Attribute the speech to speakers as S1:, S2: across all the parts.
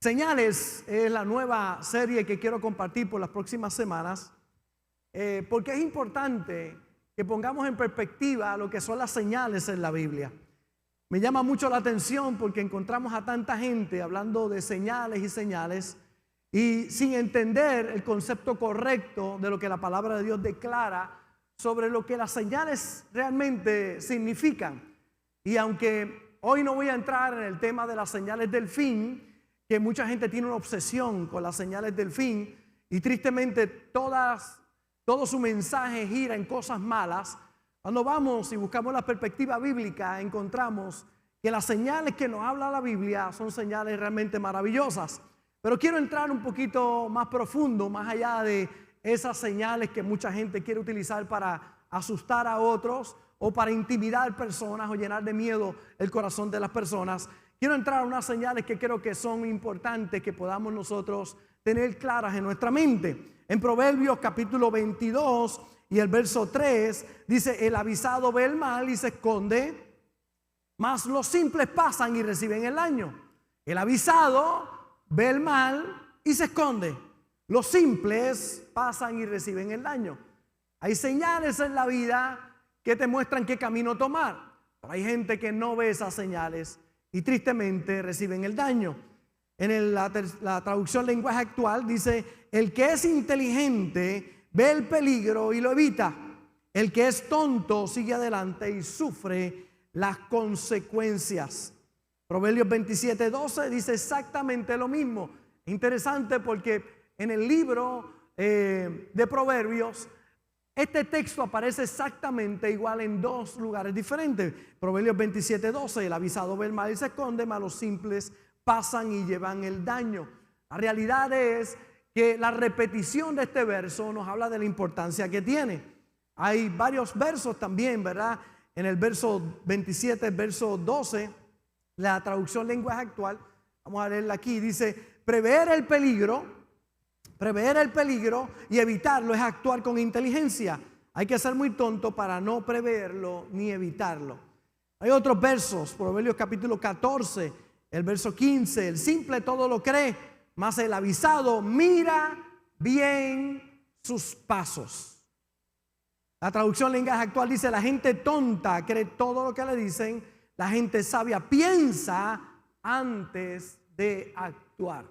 S1: Señales es la nueva serie que quiero compartir por las próximas semanas, porque es importante que pongamos en perspectiva lo que son las señales en la Biblia. Me llama mucho la atención porque encontramos a tanta gente hablando de señales y sin entender el concepto correcto de lo que la palabra de Dios declara sobre lo que las señales realmente significan. Y aunque hoy no voy a entrar en el tema de las señales del fin, que mucha gente tiene una obsesión con las señales del fin y tristemente todo su mensaje gira en cosas malas. Cuando vamos y buscamos la perspectiva bíblica, encontramos que las señales que nos habla la Biblia son señales realmente maravillosas. Pero quiero entrar un poquito más profundo, más allá de esas señales que mucha gente quiere utilizar para asustar a otros o para intimidar personas o llenar de miedo el corazón de las personas. Quiero entrar a unas señales que creo que son importantes que podamos nosotros tener claras en nuestra mente. En Proverbios capítulo 22 y el verso 3 dice: el avisado ve el mal y se esconde, mas los simples pasan y reciben el daño. El avisado ve el mal y se esconde, los simples pasan y reciben el daño. Hay señales en la vida que te muestran qué camino tomar, pero hay gente que no ve esas señales y tristemente reciben el daño. En la traducción lenguaje actual dice: el que es inteligente ve el peligro y lo evita. El que es tonto sigue adelante y sufre las consecuencias. Proverbios 27:12 dice exactamente lo mismo. Interesante porque en el libro de Proverbios este texto aparece exactamente igual en dos lugares diferentes. Proverbios 27:12: el avisado ve el mal y se esconde, mas los simples pasan y llevan el daño. La realidad es que la repetición de este verso nos habla de la importancia que tiene. Hay varios versos también, ¿verdad? En el verso 27, el verso 12, la traducción lenguaje actual, vamos a leerla aquí, dice: prever el peligro y evitarlo es actuar con inteligencia. Hay que ser muy tonto para no preverlo ni evitarlo. Hay otros versos, Proverbios capítulo 14, el verso 15: el simple todo lo cree, mas el avisado mira bien sus pasos. La traducción lenguaje actual dice: la gente tonta cree todo lo que le dicen, la gente sabia piensa antes de actuar.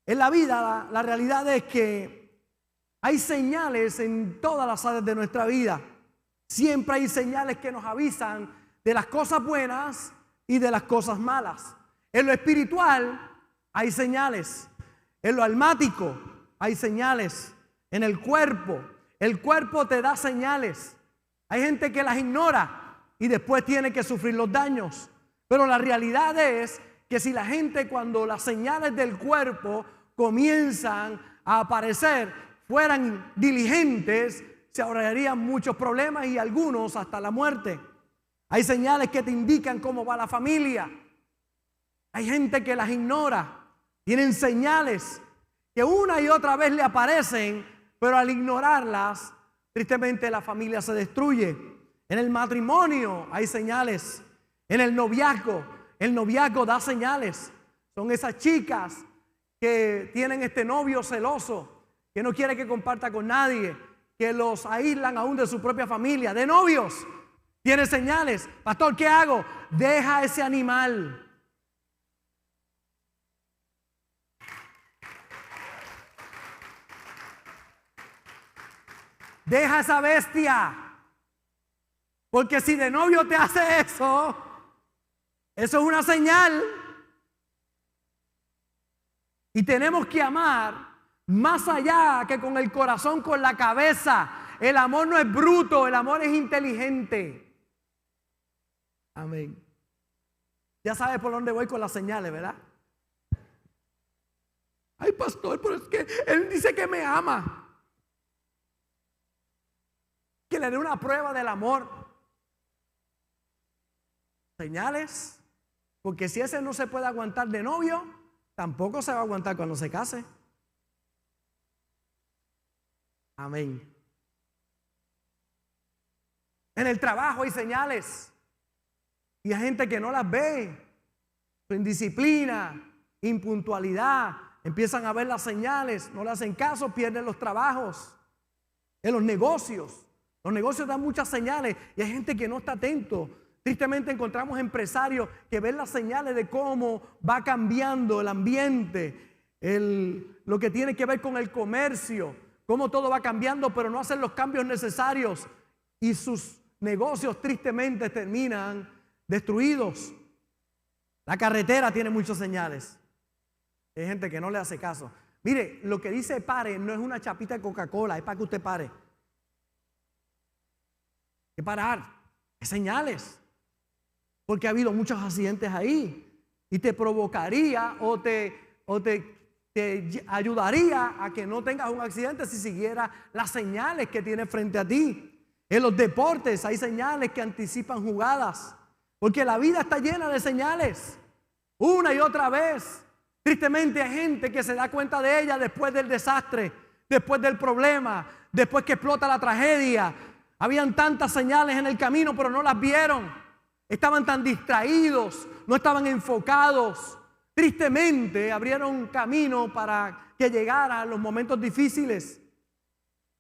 S1: En la vida, la realidad es que hay señales en todas las áreas de nuestra vida. Siempre hay señales que nos avisan de las cosas buenas y de las cosas malas. En lo espiritual hay señales. En lo almático hay señales. En el cuerpo te da señales. Hay gente que las ignora y después tiene que sufrir los daños. Pero la realidad es que si la gente, cuando las señales del cuerpo comienzan a aparecer, fueran diligentes, se ahorrarían muchos problemas y algunos hasta la muerte. Hay señales que te indican cómo va la familia. Hay gente que las ignora. Tienen señales que una y otra vez le aparecen, pero al ignorarlas, tristemente la familia se destruye. En el matrimonio hay señales. En el noviazgo da señales. Son esas chicas que tienen este novio celoso, que no quiere que comparta con nadie, que los aíslan aún de su propia familia. De novios tiene señales. Pastor, ¿qué hago? Deja ese animal. Deja esa bestia. Porque si de novio te hace eso es una señal. Y tenemos que amar más allá que con el corazón, con la cabeza. El amor no es bruto, el amor es inteligente. Amén. Ya sabes por dónde voy con las señales, ¿verdad? Ay, pastor, pero es que él dice que me ama. Que le dé una prueba del amor. Señales. Porque si ese no se puede aguantar de novio, tampoco se va a aguantar cuando se case. Amén. En el trabajo hay señales y hay gente que no las ve. Su indisciplina, impuntualidad, empiezan a ver las señales, no le hacen caso, pierden los trabajos. En los negocios dan muchas señales y hay gente que no está atento. Tristemente encontramos empresarios que ven las señales de cómo va cambiando el ambiente, lo que tiene que ver con el comercio, cómo todo va cambiando, pero no hacen los cambios necesarios y sus negocios tristemente terminan destruidos. La carretera tiene muchas señales. Hay gente que no le hace caso. Mire, lo que dice pare no es una chapita de Coca-Cola, es para que usted pare. Hay que parar, hay señales. Porque ha habido muchos accidentes ahí y te provocaría o te ayudaría a que no tengas un accidente si siguieras las señales que tiene frente a ti. En los deportes hay señales que anticipan jugadas, porque la vida está llena de señales, una y otra vez. Tristemente hay gente que se da cuenta de ella después del desastre, después del problema, después que explota la tragedia. Habían tantas señales en el camino, pero no las vieron. Estaban tan distraídos, no estaban enfocados. Tristemente abrieron camino para que llegaran los momentos difíciles.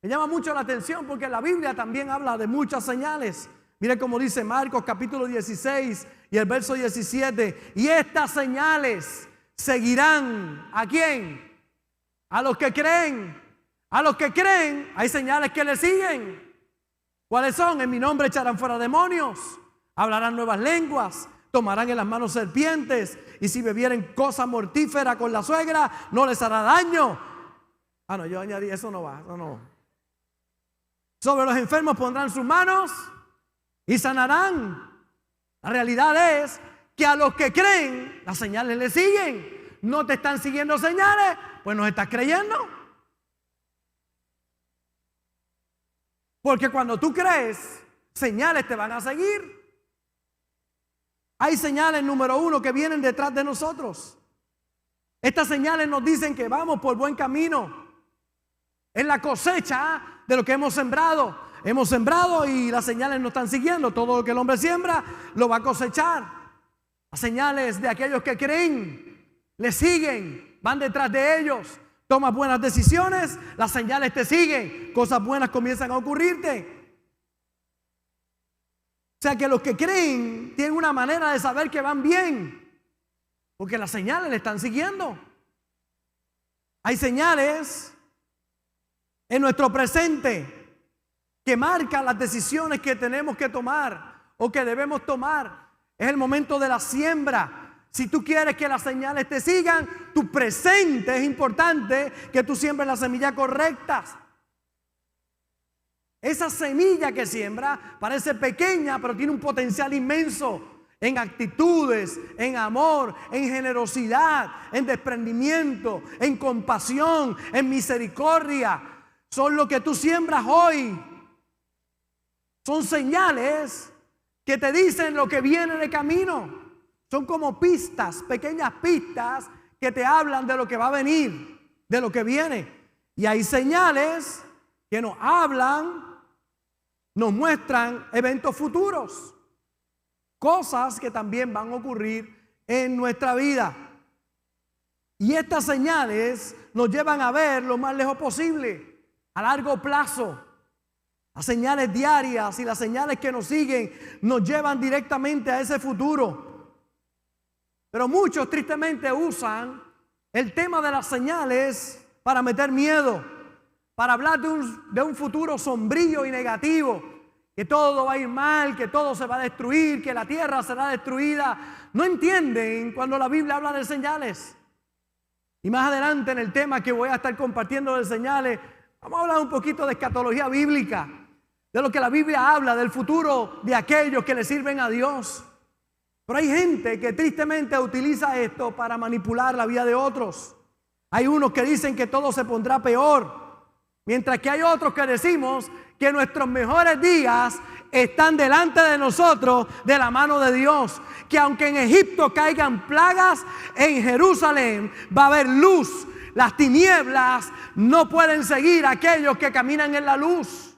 S1: Me llama mucho la atención porque la Biblia también habla de muchas señales. Mire cómo dice Marcos capítulo 16 y el verso 17. Y estas señales seguirán, ¿a quién? A los que creen. A los que creen hay señales que le siguen. ¿Cuáles son? En mi nombre echarán fuera demonios, hablarán nuevas lenguas, tomarán en las manos serpientes, y si bebieren cosa mortífera con la suegra, no les hará daño. No, yo añadí, eso no va, no. Sobre los enfermos pondrán sus manos y sanarán. La realidad es que a los que creen, las señales le siguen. ¿No te están siguiendo señales? Pues no estás creyendo. Porque cuando tú crees, señales te van a seguir. Hay señales, número uno, que vienen detrás de nosotros. Estas señales nos dicen que vamos por buen camino. Es la cosecha de lo que hemos sembrado. Hemos sembrado y las señales nos están siguiendo. Todo lo que el hombre siembra lo va a cosechar. Las señales de aquellos que creen, le siguen, van detrás de ellos. Tomas buenas decisiones, las señales te siguen. Cosas buenas comienzan a ocurrirte. O sea que los que creen tienen una manera de saber que van bien, porque las señales le están siguiendo. Hay señales en nuestro presente que marcan las decisiones que tenemos que tomar o que debemos tomar. Es el momento de la siembra. Si tú quieres que las señales te sigan, tu presente es importante, que tú siembres las semillas correctas. Esa semilla que siembra parece pequeña, pero tiene un potencial inmenso en actitudes, en amor, en generosidad, en desprendimiento, en compasión, en misericordia. Son lo que tú siembras hoy. Son señales que te dicen lo que viene de camino. Son como pistas, pequeñas pistas que te hablan de lo que va a venir, de lo que viene. Y hay señales que nos hablan, nos muestran eventos futuros, cosas que también van a ocurrir en nuestra vida. Y estas señales nos llevan a ver lo más lejos posible, a largo plazo. Las señales diarias y las señales que nos siguen nos llevan directamente a ese futuro. Pero muchos tristemente usan el tema de las señales para meter miedo, para hablar de un futuro sombrío y negativo, que todo va a ir mal, que todo se va a destruir, que la tierra será destruida. No entienden cuando la Biblia habla de señales. Y más adelante en el tema que voy a estar compartiendo de señales, vamos a hablar un poquito de escatología bíblica, de lo que la Biblia habla, del futuro de aquellos que le sirven a Dios. Pero hay gente que tristemente utiliza esto para manipular la vida de otros. Hay unos que dicen que todo se pondrá peor, mientras que hay otros que decimos que nuestros mejores días están delante de nosotros de la mano de Dios. Que aunque en Egipto caigan plagas, en Jerusalén va a haber luz. Las tinieblas no pueden seguir a aquellos que caminan en la luz.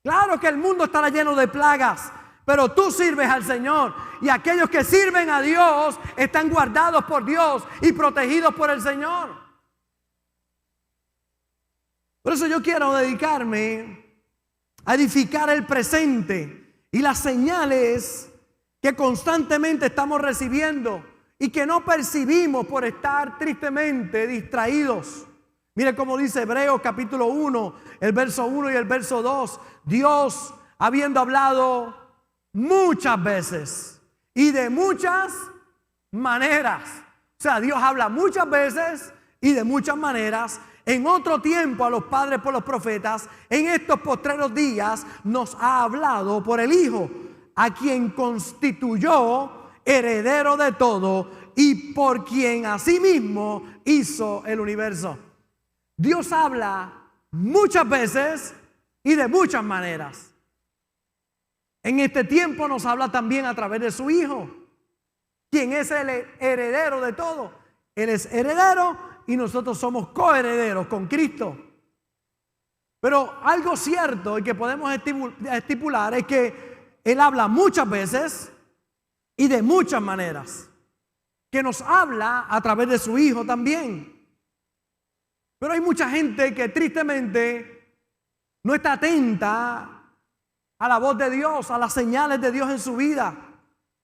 S1: Claro que el mundo estará lleno de plagas, pero tú sirves al Señor. Y aquellos que sirven a Dios están guardados por Dios y protegidos por el Señor. Por eso yo quiero dedicarme a edificar el presente y las señales que constantemente estamos recibiendo y que no percibimos por estar tristemente distraídos. Mire cómo dice Hebreos capítulo 1, el verso 1 y el verso 2. Dios, habiendo hablado muchas veces y de muchas maneras. O sea, Dios habla muchas veces y de muchas maneras. En otro tiempo a los padres por los profetas, en estos postreros días nos ha hablado por el Hijo, a quien constituyó heredero de todo y por quien asimismo hizo el universo. Dios habla muchas veces y de muchas maneras. En este tiempo nos habla también a través de su Hijo, quien es el heredero de todo. Él es heredero y nosotros somos coherederos con Cristo. Pero algo cierto y que podemos estipular es que Él habla muchas veces y de muchas maneras, que nos habla a través de su Hijo también. Pero hay mucha gente que tristemente no está atenta a la voz de Dios, a las señales de Dios en su vida.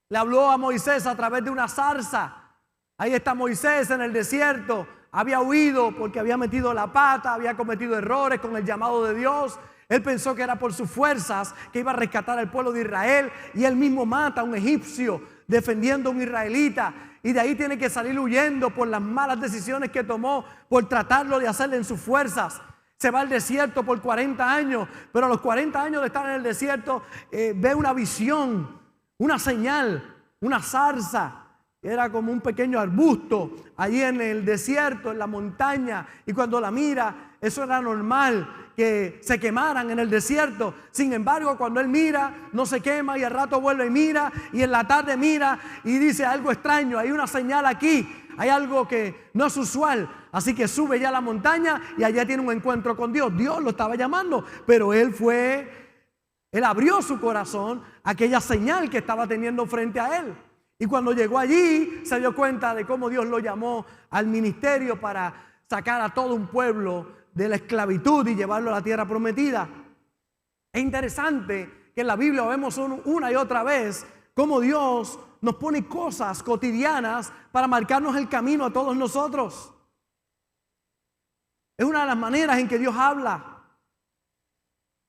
S1: Le habló a Moisés a través de una zarza. Ahí está Moisés en el desierto. Había huido porque había metido la pata, había cometido errores con el llamado de Dios. Él pensó que era por sus fuerzas que iba a rescatar al pueblo de Israel, y él mismo mata a un egipcio defendiendo a un israelita, y de ahí tiene que salir huyendo por las malas decisiones que tomó, por tratarlo de hacerle en sus fuerzas. Se va al desierto por 40 años, pero a los 40 años de estar en el desierto ve una visión, una señal, una zarza. Era como un pequeño arbusto allí en el desierto, en la montaña. Y cuando la mira, eso era normal, que se quemaran en el desierto. Sin embargo, cuando él mira, no se quema, y al rato vuelve y mira, y en la tarde mira y dice algo extraño, hay una señal aquí, hay algo que no es usual. Así que sube ya a la montaña y allá tiene un encuentro con Dios. Dios lo estaba llamando, pero él abrió su corazón a aquella señal que estaba teniendo frente a él. Y cuando llegó allí, se dio cuenta de cómo Dios lo llamó al ministerio para sacar a todo un pueblo de la esclavitud y llevarlo a la tierra prometida. Es interesante que en la Biblia vemos una y otra vez cómo Dios nos pone cosas cotidianas para marcarnos el camino a todos nosotros. Es una de las maneras en que Dios habla.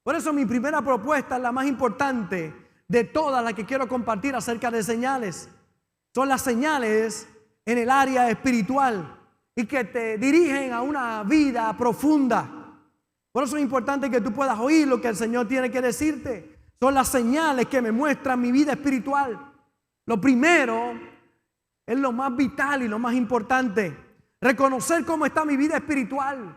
S1: Por eso mi primera propuesta es la más importante de todas las que quiero compartir acerca de señales. Son las señales en el área espiritual y que te dirigen a una vida profunda. Por eso es importante que tú puedas oír lo que el Señor tiene que decirte. Son las señales que me muestran mi vida espiritual. Lo primero es lo más vital y lo más importante. Reconocer cómo está mi vida espiritual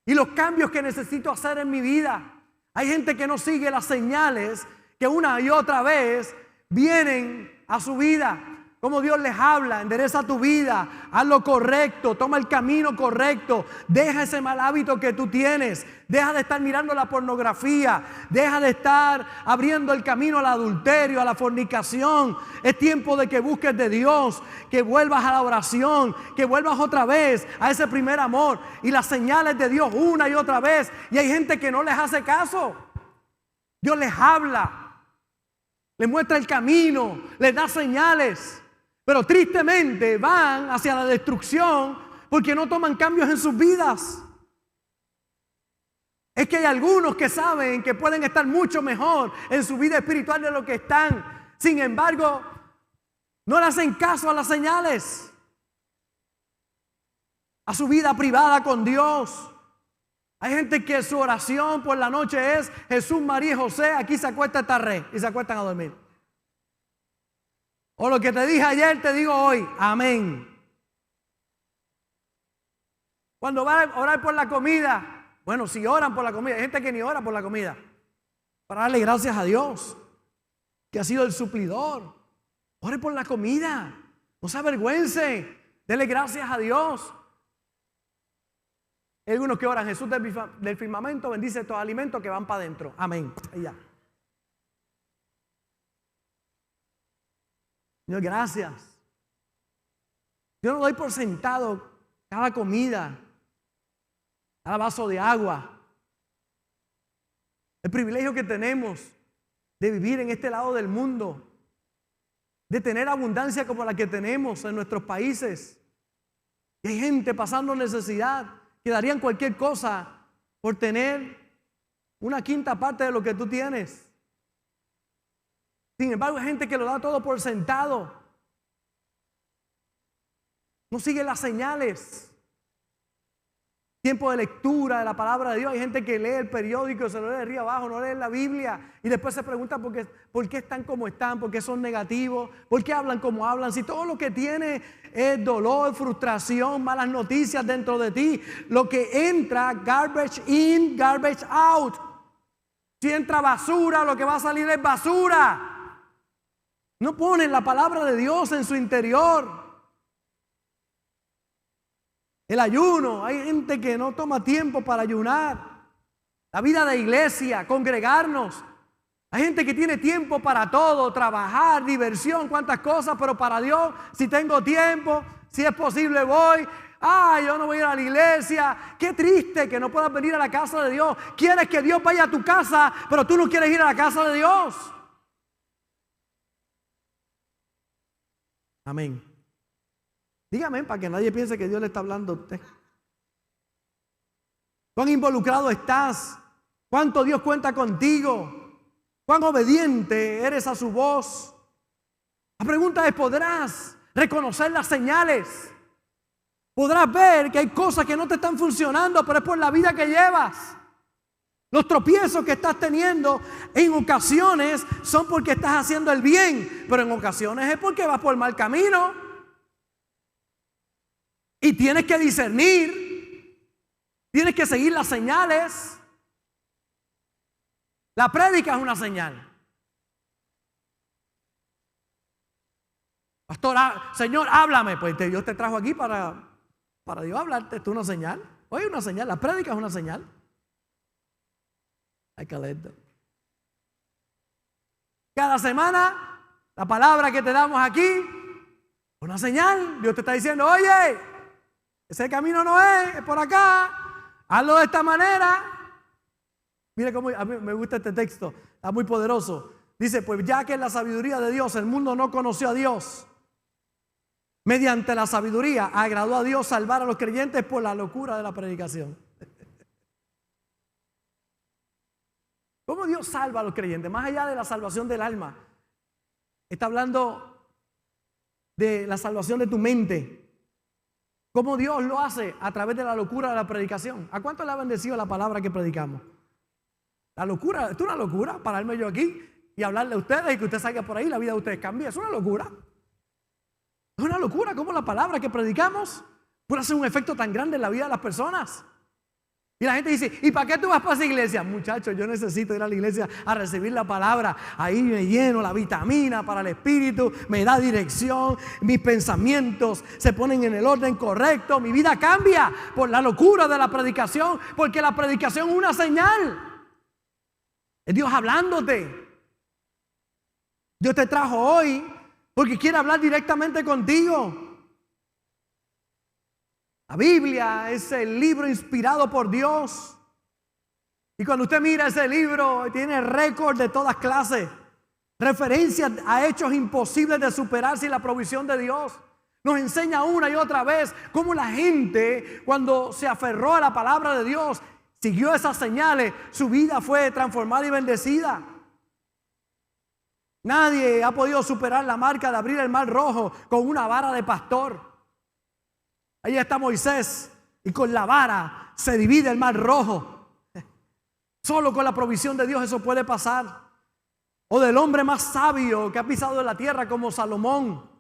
S1: y los cambios que necesito hacer en mi vida. Hay gente que no sigue las señales que una y otra vez vienen a su vida. Como Dios les habla: endereza tu vida, haz lo correcto, toma el camino correcto, deja ese mal hábito que tú tienes, deja de estar mirando la pornografía, deja de estar abriendo el camino al adulterio, a la fornicación. Es tiempo de que busques de Dios, que vuelvas a la oración, que vuelvas otra vez a ese primer amor y las señales de Dios una y otra vez. Y hay gente que no les hace caso. Dios les habla, les muestra el camino, les da señales, pero tristemente van hacia la destrucción porque no toman cambios en sus vidas. Es que hay algunos que saben que pueden estar mucho mejor en su vida espiritual de lo que están. Sin embargo, no le hacen caso a las señales, a su vida privada con Dios. Hay gente que su oración por la noche es: Jesús, María y José, aquí se acuesta esta red, y se acuestan a dormir. O lo que te dije ayer, te digo hoy. Amén. Cuando van a orar por la comida, bueno, si oran por la comida, hay gente que ni ora por la comida, para darle gracias a Dios, que ha sido el suplidor. Ore por la comida, no se avergüence, dele gracias a Dios. Hay algunos que oran: Jesús del firmamento, bendice estos alimentos que van para adentro. Amén. Y ya. Señor, gracias. Yo no doy por sentado cada comida, cada vaso de agua. El privilegio que tenemos de vivir en este lado del mundo, de tener abundancia como la que tenemos en nuestros países. Y hay gente pasando necesidad que darían cualquier cosa por tener una quinta parte de lo que tú tienes. Sin embargo, hay gente que lo da todo por sentado. No sigue las señales. Tiempo de lectura de la palabra de Dios. Hay gente que lee el periódico, se lo lee de arriba abajo, no lee la Biblia. Y después se pregunta por qué están como están, por qué son negativos, por qué hablan como hablan. Si todo lo que tiene es dolor, frustración, malas noticias dentro de ti. Lo que entra, garbage in, garbage out. Si entra basura, lo que va a salir es basura. No ponen la palabra de Dios en su interior. El ayuno, hay gente que no toma tiempo para ayunar. La vida de iglesia, congregarnos. Hay gente que tiene tiempo para todo, trabajar, diversión, cuantas cosas, pero para Dios, si tengo tiempo, si es posible voy. Yo no voy a ir a la iglesia. Qué triste que no puedas venir a la casa de Dios. Quieres que Dios vaya a tu casa, pero tú no quieres ir a la casa de Dios. Amén. Dígame para que nadie piense que Dios le está hablando a usted. ¿Cuán involucrado estás? ¿Cuánto Dios cuenta contigo? ¿Cuán obediente eres a su voz? La pregunta es, ¿podrás reconocer las señales? ¿Podrás ver que hay cosas que no te están funcionando, pero es por la vida que llevas? Los tropiezos que estás teniendo en ocasiones son porque estás haciendo el bien, pero en ocasiones es porque vas por el mal camino. Y tienes que discernir, tienes que seguir las señales. La prédica es una señal. Pastor, Señor, háblame. Pues Dios te trajo aquí para Dios hablarte. Esto es una señal. Oye, una señal. La prédica es una señal. Hay que leerlo. Cada semana, la palabra que te damos aquí, una señal. Dios te está diciendo, oye, ese camino no es por acá. Hazlo de esta manera. Mire cómo a mí me gusta este texto. Está muy poderoso. Dice, pues ya que en la sabiduría de Dios el mundo no conoció a Dios, mediante la sabiduría agradó a Dios salvar a los creyentes por la locura de la predicación. ¿Cómo Dios salva a los creyentes? Más allá de la salvación del alma, está hablando de la salvación de tu mente. ¿Cómo Dios lo hace? A través de la locura de la predicación. ¿A cuánto le ha bendecido la palabra que predicamos? La locura, esto es una locura, pararme yo aquí y hablarle a ustedes y que usted salga por ahí, la vida de ustedes cambie. Es una locura. Es una locura cómo la palabra que predicamos puede hacer un efecto tan grande en la vida de las personas. Y la gente dice, ¿y para qué tú vas para esa iglesia? Muchachos, yo necesito ir a la iglesia a recibir la palabra. Ahí me lleno la vitamina para el espíritu, me da dirección, mis pensamientos se ponen en el orden correcto, mi vida cambia por la locura de la predicación, porque la predicación es una señal. Es Dios hablándote. Dios te trajo hoy porque quiere hablar directamente contigo. La Biblia es el libro inspirado por Dios. Y cuando usted mira ese libro, tiene récord de todas clases. Referencias a hechos imposibles de superar sin la provisión de Dios. Nos enseña una y otra vez cómo la gente, cuando se aferró a la palabra de Dios, siguió esas señales, su vida fue transformada y bendecida. Nadie ha podido superar la marca de abrir el mar rojo con una vara de pastor. Ahí está Moisés y con la vara se divide el mar rojo. Solo con la provisión de Dios eso puede pasar. O del hombre más sabio que ha pisado la tierra como Salomón.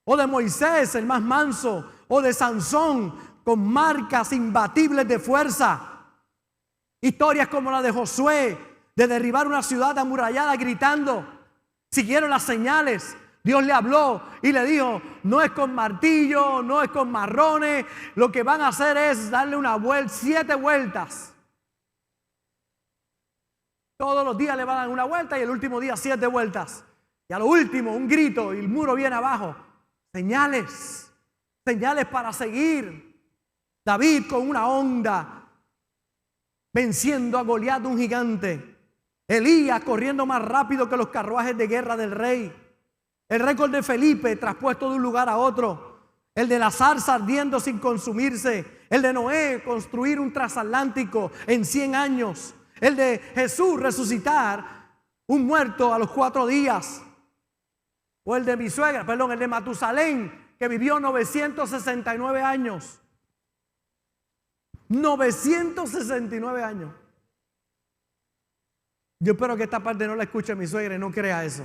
S1: O de Moisés, el más manso. O de Sansón con marcas imbatibles de fuerza. Historias como la de Josué, de derribar una ciudad amurallada gritando. Siguieron las señales. Dios le habló y le dijo, no es con martillo, no es con marrones, lo que van a hacer es darle una vuelta, 7 vueltas. Todos los días le van a dar una vuelta y el último día 7 vueltas. Y a lo último, un grito y el muro viene abajo. Señales, señales para seguir. David con una onda, venciendo a Goliat, un gigante. Elías corriendo más rápido que los carruajes de guerra del rey. El récord de Felipe traspuesto de un lugar a otro. El de la zarza ardiendo sin consumirse. El de Noé construir un transatlántico en 100 años. El de Jesús resucitar un muerto a los 4 días. O el de mi suegra, perdón, el de Matusalén, que vivió 969 años. 969 años. Yo espero que esta parte no la escuche mi suegra y no crea eso.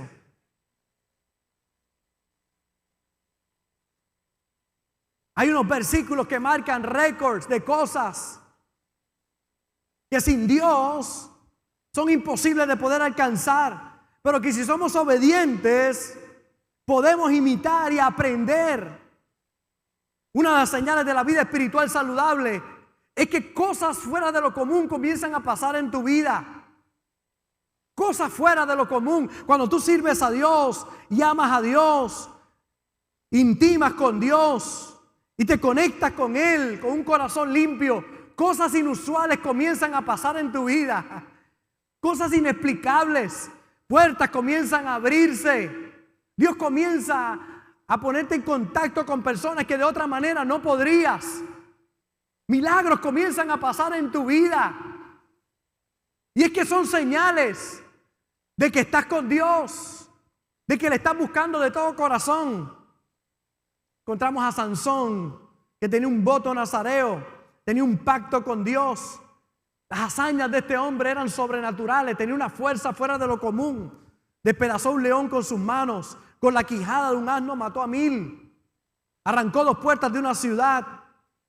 S1: Hay unos versículos que marcan récords de cosas que sin Dios son imposibles de poder alcanzar, pero que si somos obedientes podemos imitar y aprender. Una de las señales de la vida espiritual saludable es que cosas fuera de lo común comienzan a pasar en tu vida. Cosas fuera de lo común. Cuando tú sirves a Dios y amas a Dios, intimas con Dios y te conectas con Él con un corazón limpio, cosas inusuales comienzan a pasar en tu vida. Cosas inexplicables. Puertas comienzan a abrirse. Dios comienza a ponerte en contacto con personas que de otra manera no podrías. Milagros comienzan a pasar en tu vida. Y es que son señales de que estás con Dios, de que le estás buscando de todo corazón. Encontramos a Sansón, que tenía un voto nazareo, tenía un pacto con Dios. Las hazañas de este hombre eran sobrenaturales, tenía una fuerza fuera de lo común. Despedazó un león con sus manos, con la quijada de un asno mató a 1000. Arrancó 2 puertas de una ciudad.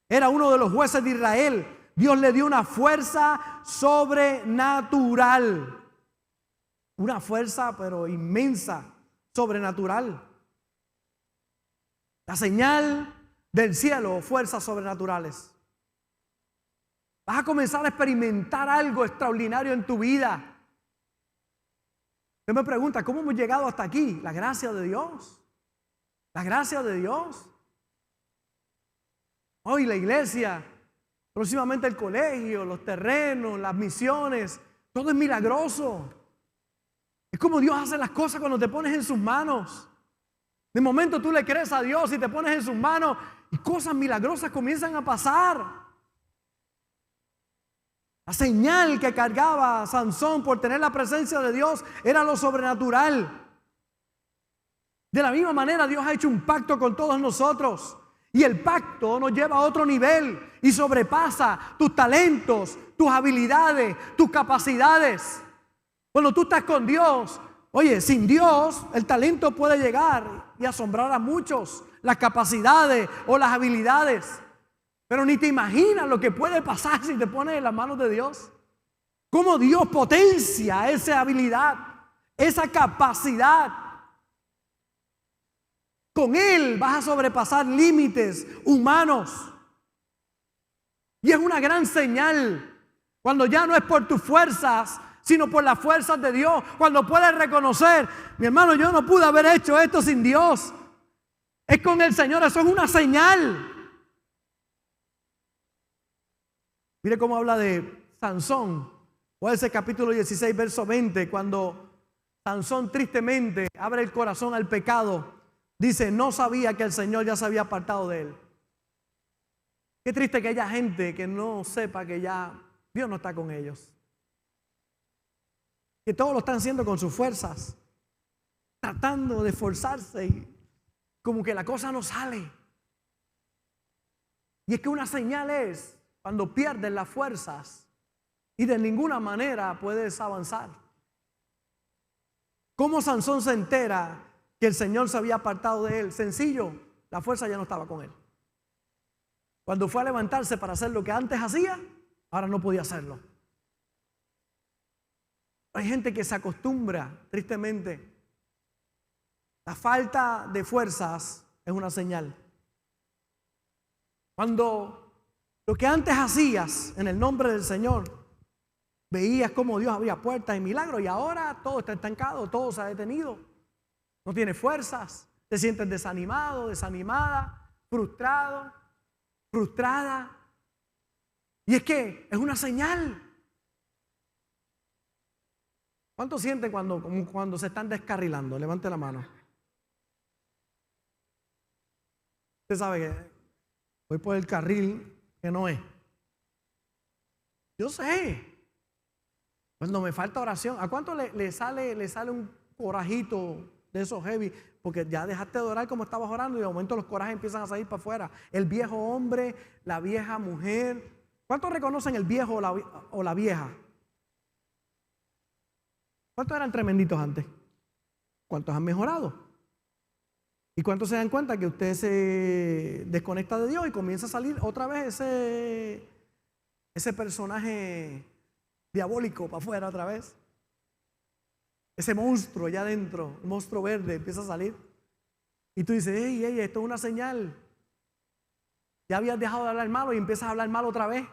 S1: Era uno de los jueces de Israel. Dios le dio una fuerza sobrenatural. Una fuerza pero inmensa, sobrenatural. La señal del cielo, fuerzas sobrenaturales. Vas a comenzar a experimentar algo extraordinario en tu vida. Usted me pregunta, ¿cómo hemos llegado hasta aquí? La gracia de Dios. La gracia de Dios. Hoy la iglesia, próximamente el colegio, los terrenos, las misiones, todo es milagroso. Es como Dios hace las cosas cuando te pones en sus manos. De momento tú le crees a Dios y te pones en sus manos y cosas milagrosas comienzan a pasar. La señal que cargaba Sansón por tener la presencia de Dios era lo sobrenatural. De la misma manera Dios ha hecho un pacto con todos nosotros. Y el pacto nos lleva a otro nivel y sobrepasa tus talentos, tus habilidades, tus capacidades. Cuando tú estás con Dios, oye, sin Dios el talento puede llegar y asombrar a muchos, las capacidades o las habilidades. Pero ni te imaginas lo que puede pasar si te pones en las manos de Dios. Cómo Dios potencia esa habilidad, esa capacidad. Con Él vas a sobrepasar límites humanos. Y es una gran señal cuando ya no es por tus fuerzas, sino por las fuerzas de Dios. Cuando puedes reconocer, mi hermano, yo no pude haber hecho esto sin Dios. Es con el Señor, eso es una señal. Mire cómo habla de Sansón. Ese capítulo 16, verso 20, cuando Sansón tristemente abre el corazón al pecado. Dice, no sabía que el Señor ya se había apartado de él. Qué triste que haya gente que no sepa que ya Dios no está con ellos. Que todos lo están haciendo con sus fuerzas. Tratando de esforzarse y como que la cosa no sale. Y es que una señal es cuando pierdes las fuerzas y de ninguna manera puedes avanzar. ¿Cómo Sansón se entera que el Señor se había apartado de él? Sencillo, la fuerza ya no estaba con él. Cuando fue a levantarse para hacer lo que antes hacía, ahora no podía hacerlo. Hay gente que se acostumbra, tristemente. La falta de fuerzas es una señal. Cuando lo que antes hacías en el nombre del Señor, veías cómo Dios abría puertas y milagros, y ahora todo está estancado, todo se ha detenido. no tienes fuerzas, te sientes desanimado, desanimada, frustrado, frustrada. Y es que es una señal. ¿Cuántos sienten cuando se están descarrilando? Levante la mano. Usted sabe que voy por el carril que no es. Yo sé. Cuando me falta oración, ¿a cuánto le sale un corajito de esos heavy? Porque ya dejaste de orar como estabas orando y de momento los corajes empiezan a salir para afuera. El viejo hombre, la vieja mujer. ¿Cuántos reconocen el viejo o la vieja? ¿Cuántos eran tremenditos antes? ¿Cuántos han mejorado? ¿Y cuántos se dan cuenta que usted se desconecta de Dios y comienza a salir otra vez ese personaje diabólico para afuera otra vez? Ese monstruo allá adentro, el monstruo verde empieza a salir. Y tú dices, hey, esto es una señal. Ya habías dejado de hablar malo y empiezas a hablar malo otra vez.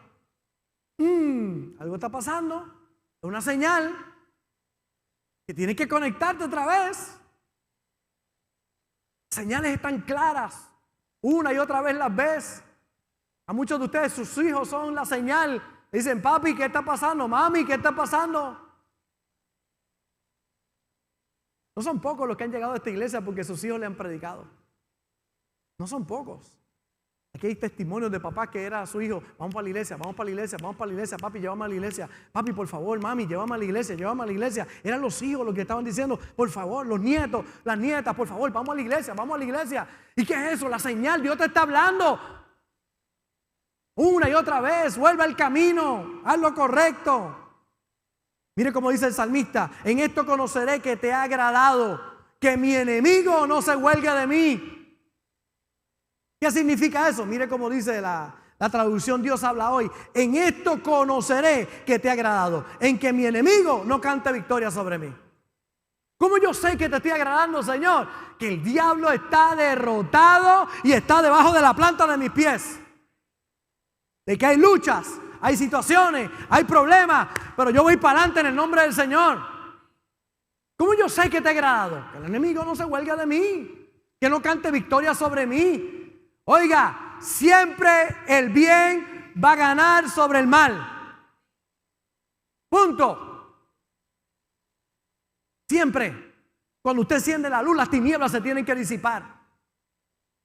S1: Algo está pasando. Es una señal que tienes que conectarte otra vez. Señales están claras. Una y otra vez las ves. A muchos de ustedes, sus hijos son la señal. Dicen, papi, ¿qué está pasando? Mami, ¿qué está pasando? No son pocos los que han llegado a esta iglesia porque sus hijos le han predicado. No son pocos. Aquí hay testimonios de papás que era su hijo. Vamos para la iglesia, vamos para la iglesia, vamos para la iglesia. Papi, llévame a la iglesia. Papi, por favor, mami, llévame a la iglesia, llévame a la iglesia. Eran los hijos los que estaban diciendo, por favor, los nietos, las nietas, por favor, vamos a la iglesia, vamos a la iglesia. ¿Y qué es eso? La señal, Dios te está hablando. Una y otra vez, vuelve al camino, haz lo correcto. Mire cómo dice el salmista, en esto conoceré que te ha agradado, que mi enemigo no se huelgue de mí. ¿Qué significa eso? Mire cómo dice la traducción Dios habla hoy. En esto conoceré que te ha agradado, en que mi enemigo no cante victoria sobre mí. ¿Cómo yo sé que te estoy agradando, Señor? Que el diablo está derrotado y está debajo de la planta de mis pies. De que hay luchas, hay situaciones, hay problemas, pero yo voy para adelante en el nombre del Señor. ¿Cómo yo sé que te he agradado? Que el enemigo no se huelga de mí, que no cante victoria sobre mí. Oiga, siempre el bien va a ganar sobre el mal. Punto. Siempre. Cuando usted enciende la luz, las tinieblas se tienen que disipar.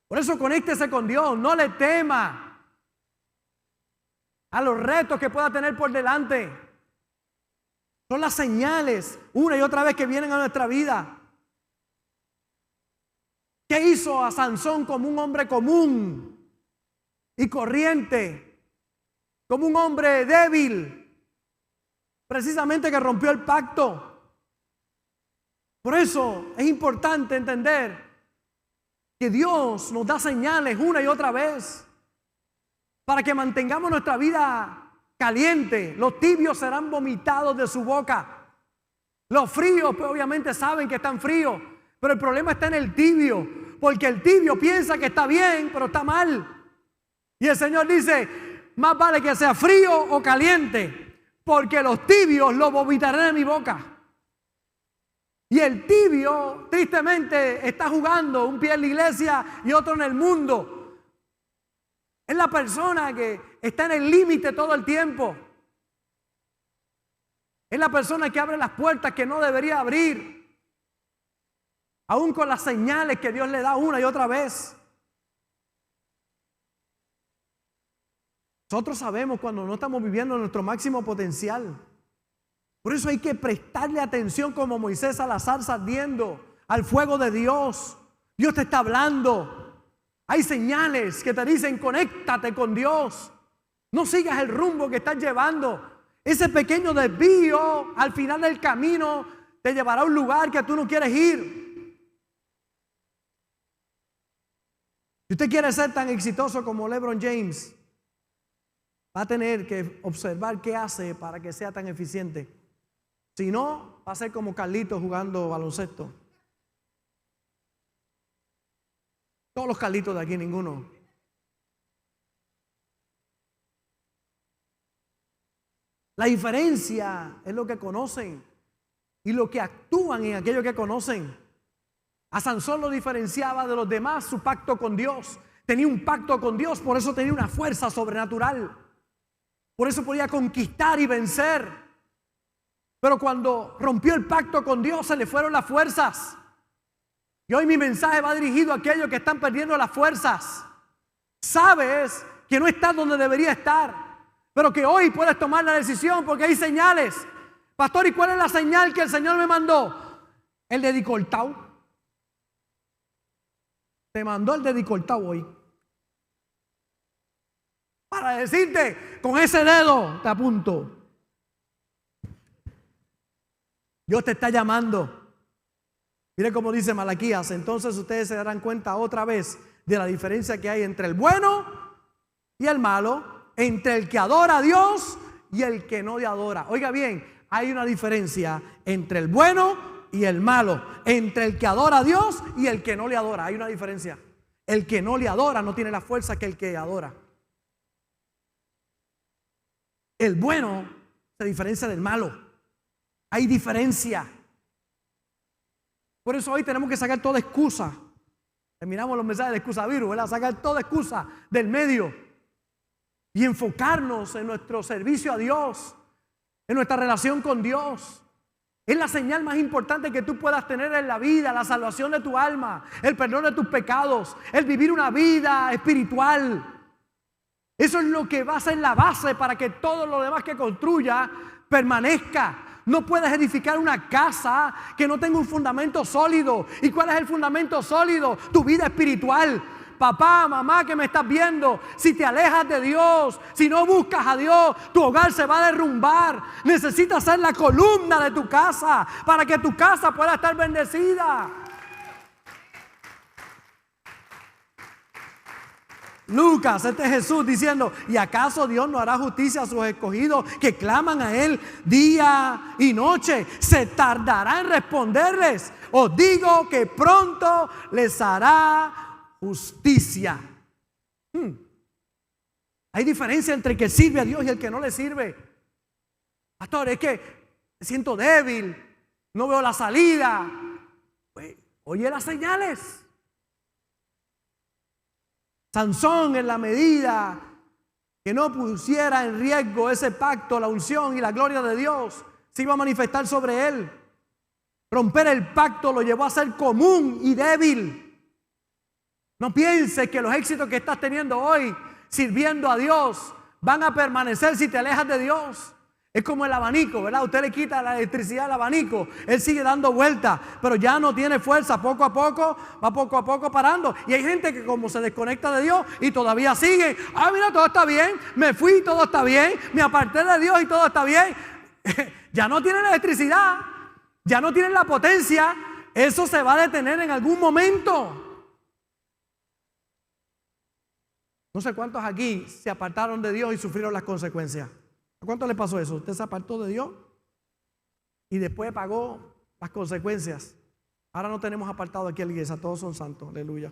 S1: Por eso conéctese con Dios, no le tema a los retos que pueda tener por delante. Son las señales una y otra vez que vienen a nuestra vida. ¿Qué hizo a Sansón como un hombre común y corriente? Como un hombre débil. Precisamente que rompió el pacto. Por eso es importante entender que Dios nos da señales una y otra vez para que mantengamos nuestra vida caliente. Los tibios serán vomitados de su boca. Los fríos, pues obviamente saben que están fríos, pero el problema está en el tibio, porque el tibio piensa que está bien, pero está mal. Y el Señor dice, más vale que sea frío o caliente, porque los tibios los vomitaré de mi boca. Y el tibio, tristemente, está jugando un pie en la iglesia y otro en el mundo. Es la persona que está en el límite todo el tiempo. Es la persona que abre las puertas que no debería abrir. Aún con las señales que Dios le da una y otra vez. Nosotros sabemos cuando no estamos viviendo nuestro máximo potencial. Por eso hay que prestarle atención como Moisés a la zarza ardiendo, al fuego de Dios. Dios te está hablando. Hay señales que te dicen conéctate con Dios. No sigas el rumbo que estás llevando. Ese pequeño desvío al final del camino te llevará a un lugar que tú no quieres ir. Si usted quiere ser tan exitoso como LeBron James, va a tener que observar qué hace para que sea tan eficiente. Si no, va a ser como Carlitos jugando baloncesto. Todos los Carlitos de aquí, ninguno. La diferencia es lo que conocen y lo que actúan en aquello que conocen. A Sansón lo diferenciaba de los demás su pacto con Dios. Tenía un pacto con Dios, por eso tenía una fuerza sobrenatural. Por eso podía conquistar y vencer. Pero cuando rompió el pacto con Dios, se le fueron las fuerzas. Y hoy mi mensaje va dirigido a aquellos que están perdiendo las fuerzas. Sabes que no estás donde debería estar, pero que hoy puedes tomar la decisión porque hay señales. Pastor, ¿y cuál es la señal que el Señor me mandó? El dedicortado. Te mandó el dedicortado hoy. Para decirte, con ese dedo te apunto. Dios te está llamando. Mire cómo dice Malaquías. Entonces ustedes se darán cuenta otra vez de la diferencia que hay entre el bueno y el malo, entre el que adora a Dios y el que no le adora. Oiga bien, hay una diferencia entre el bueno y el malo, entre el que adora a Dios y el que no le adora. Hay una diferencia. El que no le adora no tiene la fuerza que el que adora. El bueno se diferencia del malo. Hay diferencia. Por eso hoy tenemos que sacar toda excusa. Terminamos los mensajes de excusa virus, ¿verdad? Sacar toda excusa del medio y enfocarnos en nuestro servicio a Dios, en nuestra relación con Dios. Es la señal más importante que tú puedas tener en la vida, la salvación de tu alma, el perdón de tus pecados, el vivir una vida espiritual. Eso es lo que va a ser la base para que todo lo demás que construya permanezca. No puedes edificar una casa que no tenga un fundamento sólido. ¿Y cuál es el fundamento sólido? Tu vida espiritual. Papá, mamá que me estás viendo, si te alejas de Dios, si no buscas a Dios, tu hogar se va a derrumbar. Necesitas ser la columna de tu casa para que tu casa pueda estar bendecida. Lucas, este es Jesús diciendo: ¿y acaso Dios no hará justicia a sus escogidos que claman a Él día y noche? ¿Se tardará en responderles? Os digo que pronto les hará justicia. Hay diferencia entre el que sirve a Dios y el que no le sirve. Pastor, es que me siento débil, no veo la salida. Pues, oye las señales. Sansón, en la medida que no pusiera en riesgo ese pacto, la unción y la gloria de Dios se iba a manifestar sobre él. Romper el pacto lo llevó a ser común y débil. No pienses que los éxitos que estás teniendo hoy sirviendo a Dios van a permanecer si te alejas de Dios. Es como el abanico, ¿verdad? Usted le quita la electricidad al abanico, él sigue dando vueltas, pero ya no tiene fuerza. Poco a poco parando. Y hay gente que como se desconecta de Dios y todavía sigue. Ah, mira, todo está bien, me fui, todo está bien, me aparté de Dios y todo está bien. Ya no tienen la electricidad, ya no tienen la potencia. Eso se va a detener en algún momento. No sé cuántos aquí se apartaron de Dios y sufrieron las consecuencias. ¿A cuánto le pasó eso? Usted se apartó de Dios y después pagó las consecuencias. Ahora no tenemos apartado aquí en la iglesia, todos son santos, aleluya.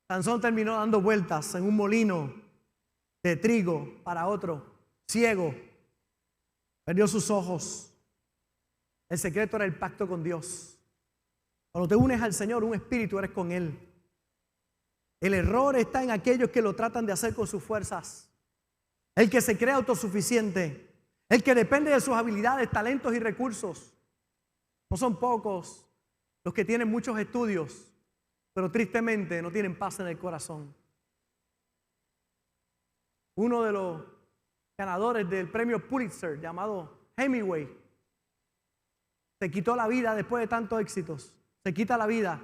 S1: Sansón terminó dando vueltas en un molino de trigo para otro, ciego, perdió sus ojos. El secreto era el pacto con Dios. Cuando te unes al Señor, un espíritu, eres con Él. El error está en aquellos que lo tratan de hacer con sus fuerzas. El que se cree autosuficiente. El que depende de sus habilidades, talentos y recursos. No son pocos los que tienen muchos estudios, pero tristemente no tienen paz en el corazón. Uno de los ganadores del premio Pulitzer, llamado Hemingway, se quitó la vida después de tantos éxitos. Se quita la vida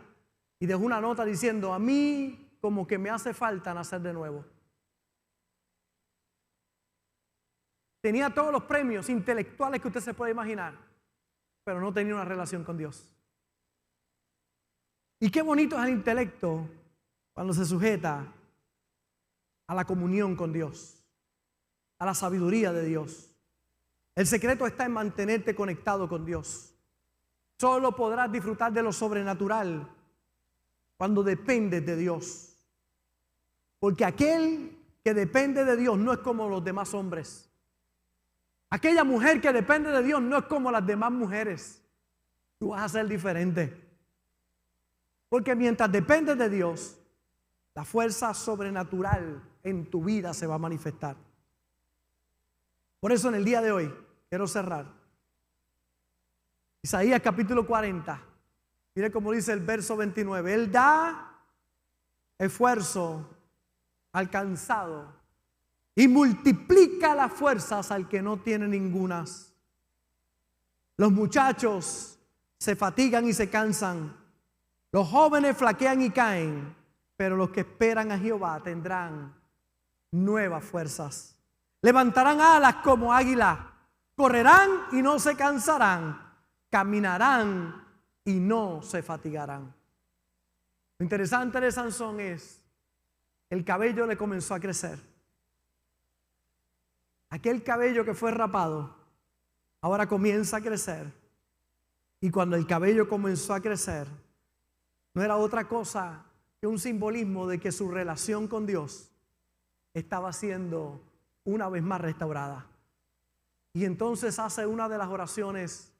S1: y dejó una nota diciendo: a mí como que me hace falta nacer de nuevo. Tenía todos los premios intelectuales que usted se puede imaginar, pero no tenía una relación con Dios. Y qué bonito es el intelecto cuando se sujeta a la comunión con Dios, a la sabiduría de Dios. El secreto está en mantenerte conectado con Dios. Solo podrás disfrutar de lo sobrenatural cuando dependes de Dios. Porque aquel que depende de Dios no es como los demás hombres. Aquella mujer que depende de Dios no es como las demás mujeres. Tú vas a ser diferente. Porque mientras dependes de Dios, la fuerza sobrenatural en tu vida se va a manifestar. Por eso en el día de hoy quiero cerrar. Isaías capítulo 40. Mire cómo dice el verso 29. Él da esfuerzo al cansado y multiplica las fuerzas al que no tiene ningunas. Los muchachos se fatigan y se cansan. Los jóvenes flaquean y caen. Pero los que esperan a Jehová tendrán nuevas fuerzas. Levantarán alas como águila. Correrán y no se cansarán. Caminarán y no se fatigarán. Lo interesante de Sansón es, el cabello le comenzó a crecer. Aquel cabello que fue rapado, ahora comienza a crecer. Y cuando el cabello comenzó a crecer, no era otra cosa que un simbolismo de que su relación con Dios estaba siendo una vez más restaurada. Y entonces hace una de las oraciones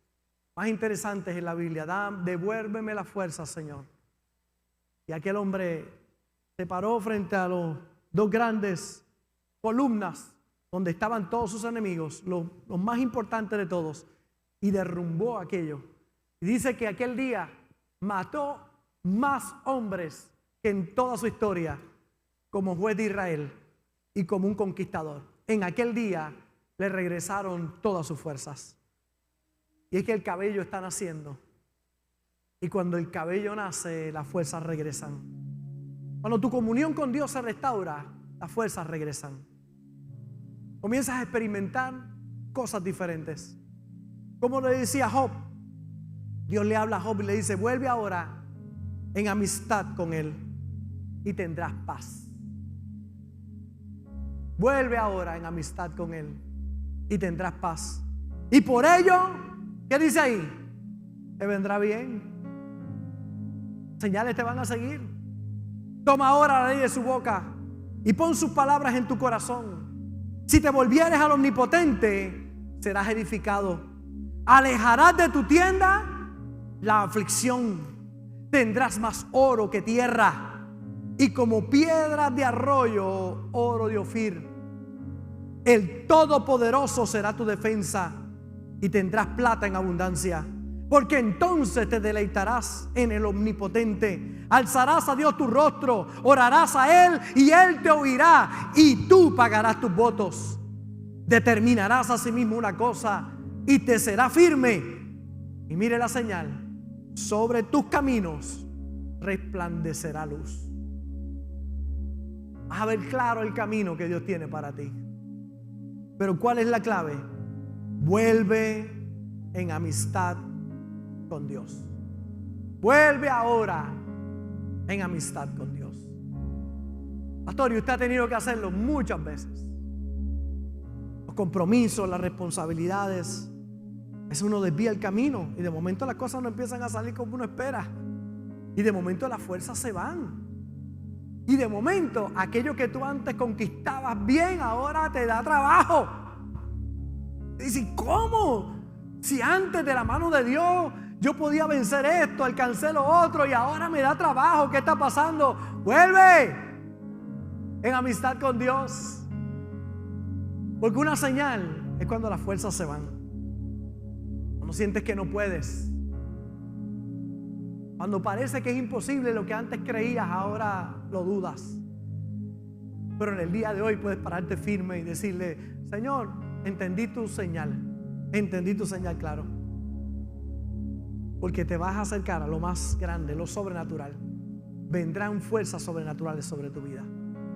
S1: más interesantes en la Biblia. Devuélveme la fuerza, Señor. Y aquel hombre se paró frente a los dos grandes columnas donde estaban todos sus enemigos, los más importantes de todos, y derrumbó aquello. Y dice que aquel día mató más hombres que en toda su historia como juez de Israel y como un conquistador. En aquel día le regresaron todas sus fuerzas. Y es que el cabello está naciendo. Y cuando el cabello nace, las fuerzas regresan. Cuando tu comunión con Dios se restaura, las fuerzas regresan. Comienzas a experimentar cosas diferentes. Como le decía Job, Dios le habla a Job y le dice: vuelve ahora en amistad con él y tendrás paz. Vuelve ahora en amistad con él y tendrás paz. Y por ello, ¿qué dice ahí? Te vendrá bien. Señales te van a seguir. Toma ahora la ley de su boca y pon sus palabras en tu corazón. Si te volvieres al Omnipotente, serás edificado. Alejarás de tu tienda la aflicción. Tendrás más oro que tierra, y como piedras de arroyo, oro de Ofir. El Todopoderoso será tu defensa, y tendrás plata en abundancia. Porque entonces te deleitarás en el Omnipotente. Alzarás a Dios tu rostro, orarás a Él y Él te oirá, y tú pagarás tus votos. Determinarás a sí mismo una cosa y te será firme. Y mire la señal: sobre tus caminos resplandecerá luz. Vas a ver claro el camino que Dios tiene para ti. Pero ¿cuál es la clave? Vuelve en amistad con Dios. Vuelve ahora en amistad con Dios. Pastor, y usted ha tenido que hacerlo muchas veces. Los compromisos, las responsabilidades, es uno desvía el camino y de momento las cosas no empiezan a salir como uno espera, y de momento las fuerzas se van, y de momento aquello que tú antes conquistabas bien ahora te da trabajo. Y dices: ¿cómo? Si antes de la mano de Dios yo podía vencer esto, alcancé lo otro, y ahora me da trabajo. ¿Qué está pasando? Vuelve en amistad con Dios. Porque una señal es cuando las fuerzas se van. Cuando sientes que no puedes. Cuando parece que es imposible lo que antes creías, ahora lo dudas. Pero en el día de hoy puedes pararte firme y decirle: Señor, entendí tu señal. Entendí tu señal, claro. Porque te vas a acercar a lo más grande, lo sobrenatural. Vendrán fuerzas sobrenaturales sobre tu vida.